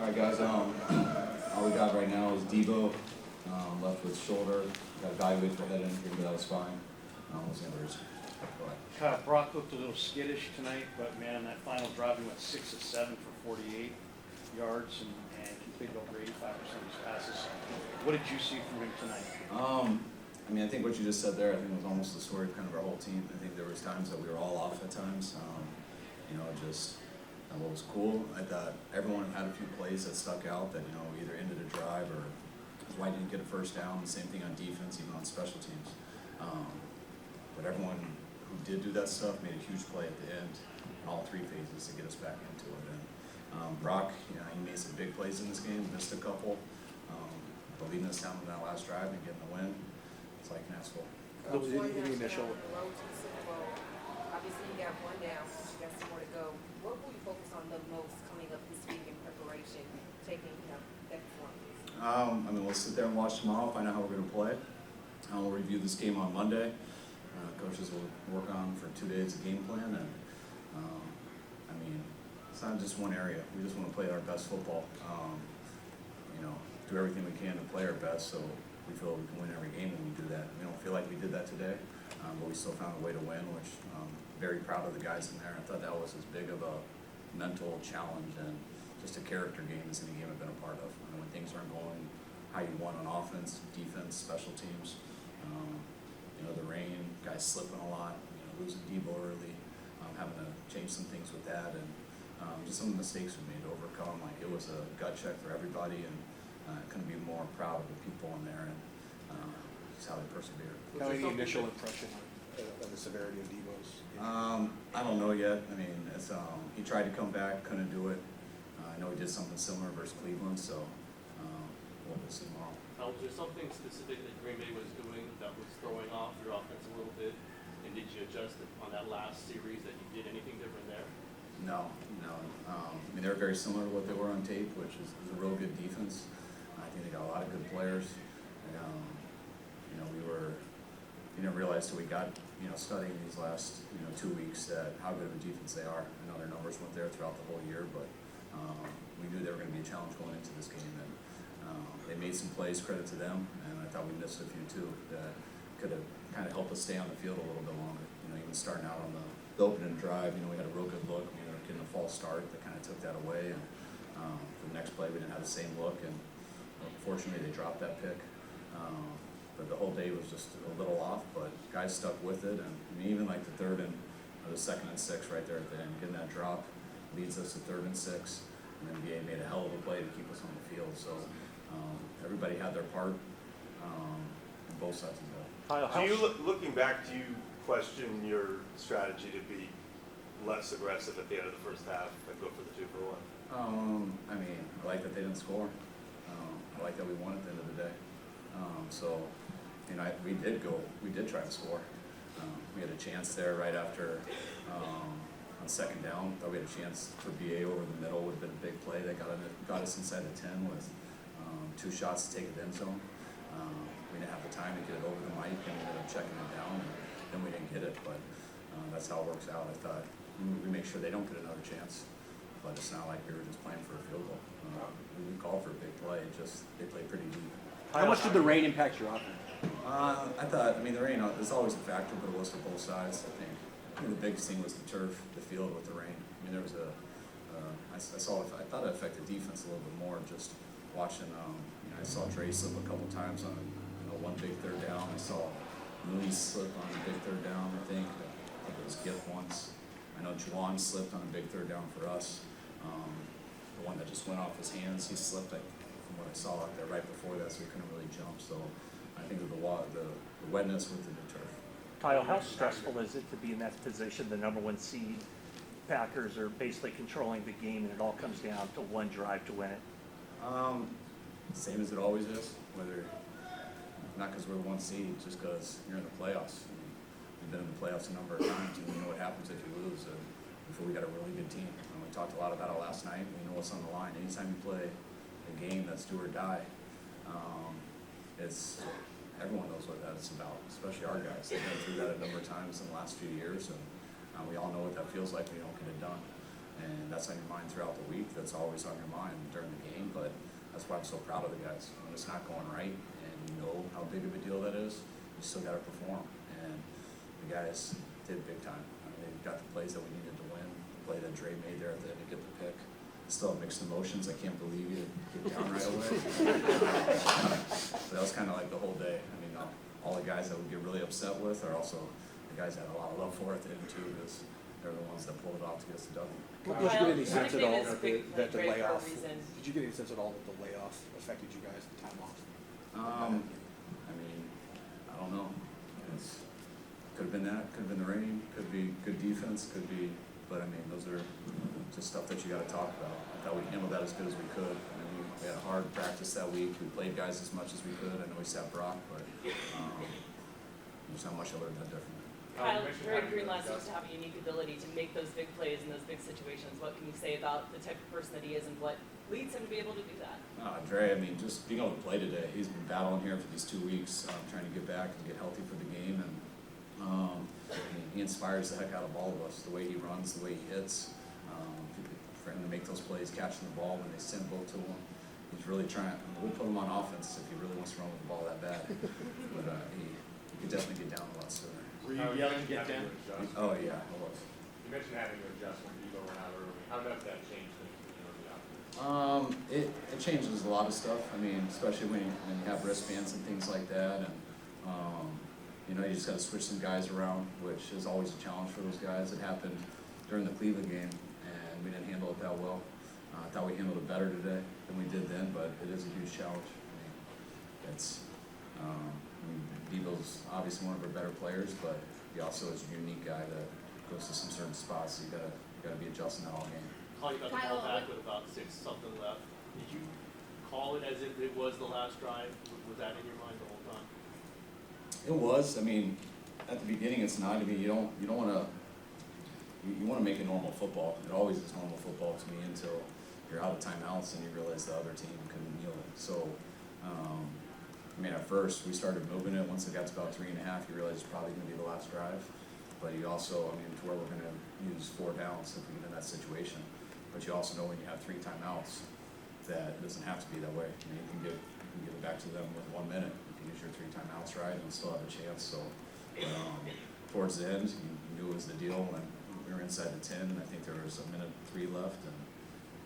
All right, guys. All we got right now is Deebo, left with shoulder. Got evaluated for head injury, but that was fine. What's the others? Brock looked a little skittish tonight, but man, that final drive he went 6 of 7 for 48 yards and completed over 85% of his passes. What did you see from him tonight? I mean, I think what you just said there, I think was almost the story of kind of our whole team. I think there was times that we were all off at times. What was cool, I thought everyone had a few plays that stuck out that, either ended a drive or why didn't get a first down. The same thing on defense, even on special teams. But everyone who did do that stuff made a huge play at the end in all three phases to get us back into it. And Brock, he made some big plays in this game, missed a couple, but leading us down to that last drive and getting the win, it's like an asshole. Any initial? Obviously, you got one down, you got some more to go. What will you focus on the most coming up this week in preparation, taking that performance? We'll sit there and watch tomorrow, find out how we're going to play. We'll review this game on Monday. Coaches will work on for 2 days a game plan, and it's not just one area. We just want to play our best football. Do everything we can to play our best, so we feel we can win every game when we do that. We don't feel like we did that today, but we still found a way to win, which I'm very proud of the guys in there. I thought that was as big of a mental challenge and just a character game as any game I've been a part of. When things aren't going how you want on offense, defense, special teams, the rain, guys slipping a lot, losing Deebo early, having to change some things with that, and just some of the mistakes we made to overcome. It was a gut check for everybody, and couldn't be more proud of the people in there and just how they persevered. Any initial impression of the severity of Deebo's? I don't know yet. It's he tried to come back, couldn't do it. I know he did something similar versus Cleveland, so we'll see tomorrow. Was there something specific that Green Bay was doing that was throwing off your offense a little bit? And did you adjust on that last series that you did anything different there? No. They were very similar to what they were on tape, which is a real good defense. I think they got a lot of good players. We didn't realize till we got, studying these last, 2 weeks that how good of a defense they are. I know their numbers weren't there throughout the whole year, but we knew they were going to be a challenge going into this game. And they made some plays, credit to them, and I thought we missed a few too that could have kind of helped us stay on the field a little bit longer. Even starting out on the opening drive, we had a real good look. We ended up getting a false start that kind of took that away, and for the next play we didn't have the same look, and unfortunately they dropped that pick. But the whole day was just a little off, but guys stuck with it, and even like the third and the 2nd and 6 right there at the end, getting that drop leads us to 3rd and 6, and then BA made a hell of a play to keep us on the field. So everybody had their part on both sides of that. Do you, looking back, do you question your strategy to be less aggressive at the end of the first half and go for the 2 for 1? I like that they didn't score. I like that we won at the end of the day. We did try to score. We had a chance there right after on 2nd down. Thought we had a chance for BA over the middle. Would have been a big play that got us inside the 10 with 2 shots to take it in zone. We didn't have the time to get it over the mic, and we ended up checking it down, and then we didn't get it. But that's how it works out. I thought we make sure they don't get another chance, but it's not like we were just playing for a field goal. We called for a big play. They played pretty deep. How much did the rain impact your offense? I thought, the rain is always a factor, but it was to both sides. I think the biggest thing was the turf, the field with the rain. There was I thought it affected defense a little bit more. Just watching, I saw Dre slip a couple times on one big 3rd down. I saw Mooney slip on a big 3rd down. I think it was Gift once. I know Juwan slipped on a big 3rd down for us. The one that just went off his hands, he slipped from what I saw out there right before that, so he couldn't really jump. So I think of the wetness with the turf. Kyle, how stressful is it to be in that position, the number 1 seed? Packers are basically controlling the game, and it all comes down to one drive to win it. Same as it always is. Not because we're the 1 seed, just because you're in the playoffs. We've been in the playoffs a number of times, and we know what happens if you lose. Before we got a really good team. We talked a lot about it last night. We know what's on the line. Anytime you play a game that's do or die, everyone knows what that's about, especially our guys. They've been through that a number of times in the last few years, and we all know what that feels like when you don't get it done. And that's on your mind throughout the week, that's always on your mind during the game, but that's why I'm so proud of the guys. When it's not going right, and you know how big of a deal that is, you still gotta perform. And the guys did big time. I mean, they got the plays that we needed to win, the play that Dre made there at the end to get the pick. Still have mixed emotions, I can't believe you get down right away. But that was kinda like the whole day. I mean, all the guys that we get really upset with are also the guys that had a lot of love for at the end too, because they're the ones that pulled it off to get us the W. Did you get any Kyle, sense at your all nickname is that Big that the Dre for a layoff, reason. did you get any sense at all that the layoff affected you guys, the time off? I mean, I don't know. It's, could have been that, could have been the rain, could be good defense, could be, but I mean, those are just stuff that you gotta talk about. I thought we handled that as good as we could. I mean, we had a hard practice that week, we played guys as much as we could. I know we sat Brock, but, there's not much I would have done differently. Kyle, Dre Greenlaw seems to have a unique ability to make those big plays in those big situations. What can you say about the type of person that he is and what leads him to be able to do that? Dre, I mean, just being able to play today, he's been battling here for these 2 weeks, trying to get back and get healthy for the game, and I mean, he inspires the heck out of all of us, the way he runs, the way he hits, for him to make those plays, catching the ball when they send both to him. He's really trying, we'll put him on offense if he really wants to run with the ball that bad, but he could definitely get down a lot sooner. Were you yelling to get down? Oh, yeah, it was. You mentioned having to adjust when Deebo went out early. How does that change things when you're out there? It changes a lot of stuff. I mean, especially when you have wristbands and things like that, and you know, you just got to switch some guys around, which is always a challenge for those guys. It happened during the Cleveland game, and we didn't handle it that well. I thought we handled it better today than we did then, but it is a huge challenge. I mean, it's Deebo's obviously one of our better players, but he also is a unique guy that goes to some certain spots. So you gotta be adjusting that all game. Kyle, you got the ball back with about 6 something left. Did you call it as if it was the last drive? Was that in your mind the whole time? It was. I mean, at the beginning, it's not. I mean, you don't want to. You want to make it normal football. It always is normal football to me until you're out of timeouts and you realize the other team couldn't kneel it. So, I mean, at first we started moving it. Once it got to about 3.5, you realize it's probably going to be the last drive. But you also, I mean, to where we're going to use 4 downs if we get in that situation. But you also know when you have 3 timeouts that it doesn't have to be that way. I mean, you can give it back to them with 1 minute. You can use your 3 timeouts right and still have a chance. So, towards the end, you knew it was the deal, and we were inside the 10. And I think there was a minute 3 left, and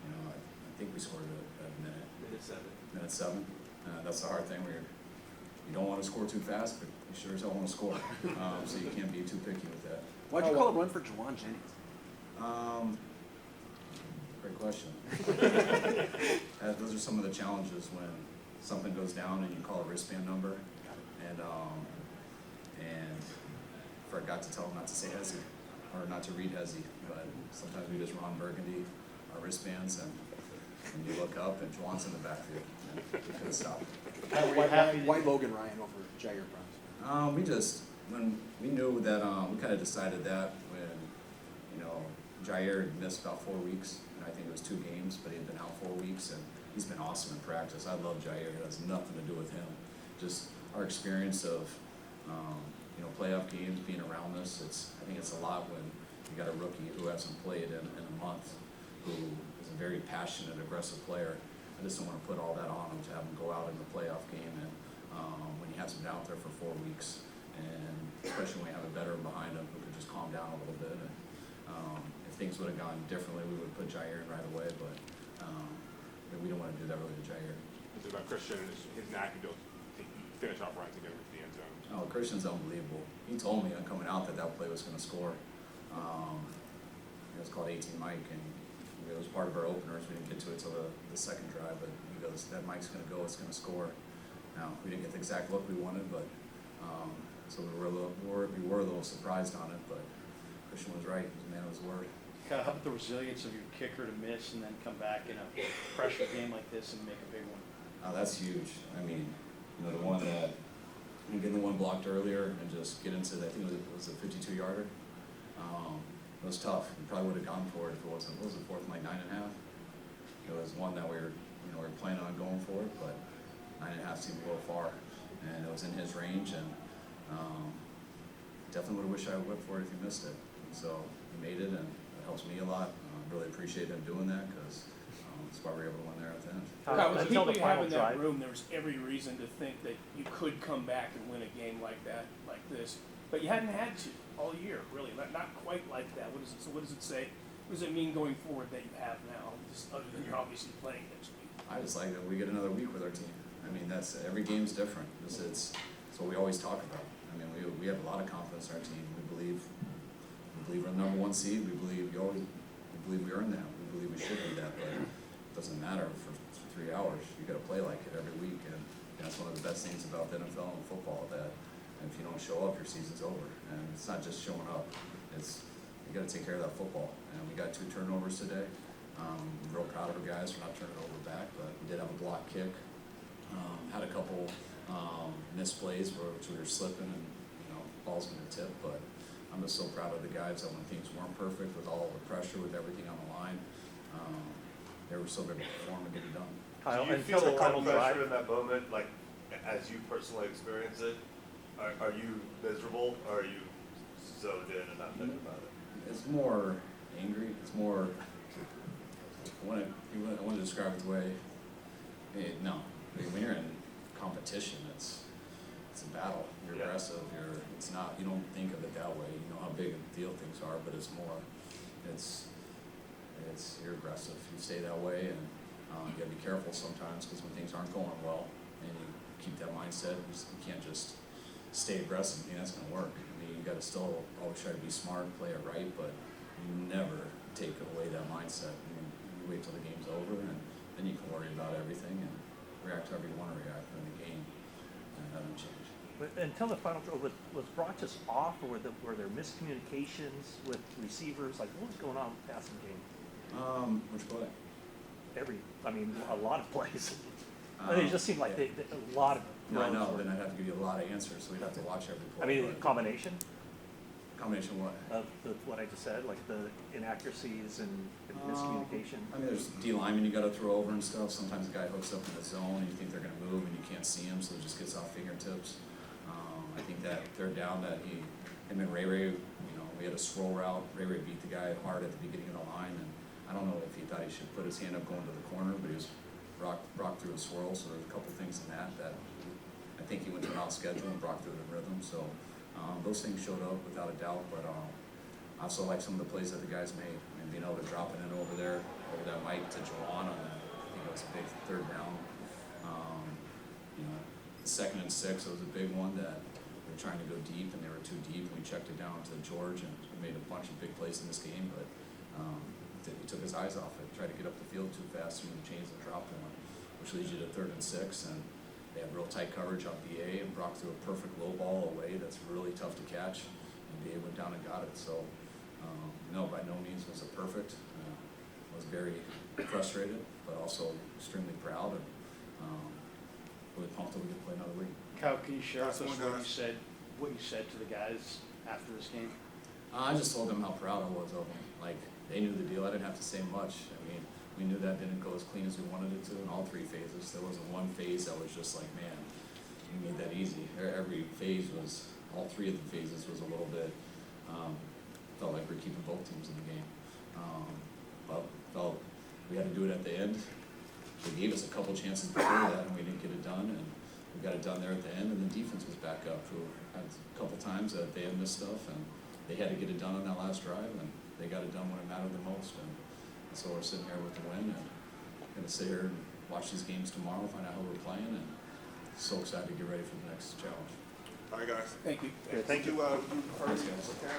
you know, I think we scored at a minute. Minute 7. That's the hard thing where you don't want to score too fast, but you sure as hell want to score. So you can't be too picky with that. Why'd you call a run for Juwan Jennings? Great question. Those are some of the challenges when something goes down and you call a wristband number, and forgot to tell them not to say Hezzy, or not to read Hezzy, but sometimes we just run burgundy, our wristbands, and you look up and Juwan's in the backfield, and we couldn't stop it. Why Logan Ryan over Jair Browns? When we knew that, we kind of decided that when, you know, Jair had missed about 4 weeks, and I think it was 2 games, but he had been out 4 weeks, and he's been awesome in practice. I love Jair. It has nothing to do with him. Just our experience of, you know, playoff games, being around this. I think it's a lot when you got a rookie who hasn't played in a month, who is a very passionate, aggressive player. I just don't want to put all that on him to have him go out in the playoff game, and when he hasn't been out there for 4 weeks, and especially when we have a veteran behind him who could just calm down a little bit. And if things would have gone differently, we would have put Jair in right away, but we don't want to do that really to Jair. It's about Christian and his knack to finish off runs and get into the end zone. Oh, Christian's unbelievable. He told me on coming out that play was going to score. It was called 18 Mike, and it was part of our openers. We didn't get to it till the second drive, but he goes, that Mike's going to go, it's going to score. Now, we didn't get the exact look we wanted, but so we were a little surprised on it, but Christian was right. He was a man of his word. Kind of how about the resilience of your kicker to miss and then come back in a pressure game like this and make a big one? That's huge. I mean, you know, the one that getting the one blocked earlier and just get into that. I think it was a 52-yarder. It was tough. We probably would have gone for it if it wasn't. What was it, 4th and like 9.5? It was one that we were planning on going for it, but 9.5 seemed a little far, and it was in his range, and definitely would have wished I went for it if he missed it. So he made it, and it helps me a lot. Really appreciate them doing that, because that's why we were able to win there at the end. Kyle, with the Until people the you have final in that drive. room, there was every reason to think that you could come back and win a game like that, like this. But you hadn't had to all year, really. Not quite like that. So what does it say? What does it mean going forward that you have now, just other than you're obviously playing next week? I just like that we get another week with our team. I mean, that's, every game's different. It's what we always talk about. I mean, we have a lot of confidence in our team. We believe we're the number one seed. We believe we earned that. We believe we should be that, but it doesn't matter for 3 hours. You gotta play like it every week, and that's one of the best things about the NFL and football, that if you don't show up, your season's over. And it's not just showing up. You gotta take care of that football. And we got 2 turnovers today. I'm real proud of our guys for not turning it over back, but we did have a block kick. Had a couple missed plays which we were slipping, and ball's gonna tip, but I'm just so proud of the guys that when things weren't perfect, with all the pressure, with everything on the line, they were so good to perform and get it done. Kyle, Do you until feel the a lot final of pressure drive. in that moment, like, as you personally experience it? Are you miserable, or are you zoned in and not thinking about it? It's more angry. It's more. I want to describe it the way. No, I mean, when you're in competition, it's a battle. You're Yeah. aggressive. It's not. You don't think of it that way. You know how big a deal things are, but it's more. You're aggressive. You stay that way, and you gotta be careful sometimes, because when things aren't going well, and you keep that mindset, you can't just stay aggressive. I mean, that's gonna work. I mean, you gotta still always try to be smart, play it right, but you never take away that mindset. I mean, you wait till the game's over, and then you can worry about everything and react however you want to react in the game, and that doesn't change. But until the final drive, was Brock just off, or were there miscommunications with receivers? Like, what was going on with the passing game? Which play? A lot of plays. It just seemed like yeah. a lot of. No, I know, throws were- then I'd have to give you a lot of answers, so we'd have to watch every play. I mean, but- combination Combination what? of what I just said, like the inaccuracies and miscommunication. I mean, there's D linemen you gotta throw over and stuff. Sometimes the guy hooks up in the zone and you think they're gonna move and you can't see him, so it just gets off fingertips. I think that third down that him and Ray, we had a swirl route. Ray beat the guy hard at the beginning of the line, and I don't know if he thought he should put his hand up going to the corner, but he was Brock through a swirl, so there's a couple things in that I think he went to an out schedule and Brock threw it in rhythm, so those things showed up without a doubt, but I also like some of the plays that the guys made. I mean, being able to drop it in over that Mike to Jawan on that, I think it was a big third down. The 2nd and 6, it was a big one that we were trying to go deep, and they were too deep, and we checked it down to George, and we made a bunch of big plays in this game, but he took his eyes off it, tried to get up the field too fast, and the chains and dropped one, which leads you to 3rd and 6, and they had real tight coverage on BA, and Brock threw a perfect low ball away that's really tough to catch, and BA went down and got it. So, no, by no means was it perfect. I was very frustrated, but also extremely proud, and really pumped that we could play another week. Kyle, can you share with Last us one, what you said to the guys after this game? I just told them how proud I was of them. Like, they knew the deal. I didn't have to say much. I mean, we knew that didn't go as clean as we wanted it to in all 3 phases. There wasn't one phase that was just like, man, you made that easy. Every phase was, all 3 of the phases was a little bit, felt like we were keeping both teams in the game. But felt we had to do it at the end. They gave us a couple chances before that, and we didn't get it done, and we got it done there at the end, and the defense was back up. Who had a couple times that they had missed stuff, and they had to get it done on that last drive, and they got it done when it mattered the most. And so we're sitting here with the win, and gonna sit here and watch these games tomorrow, find out how we're playing, and so excited to get ready for the next challenge. All right, guys. Thank you. Good, thank you. Would you Thanks, guys. okay?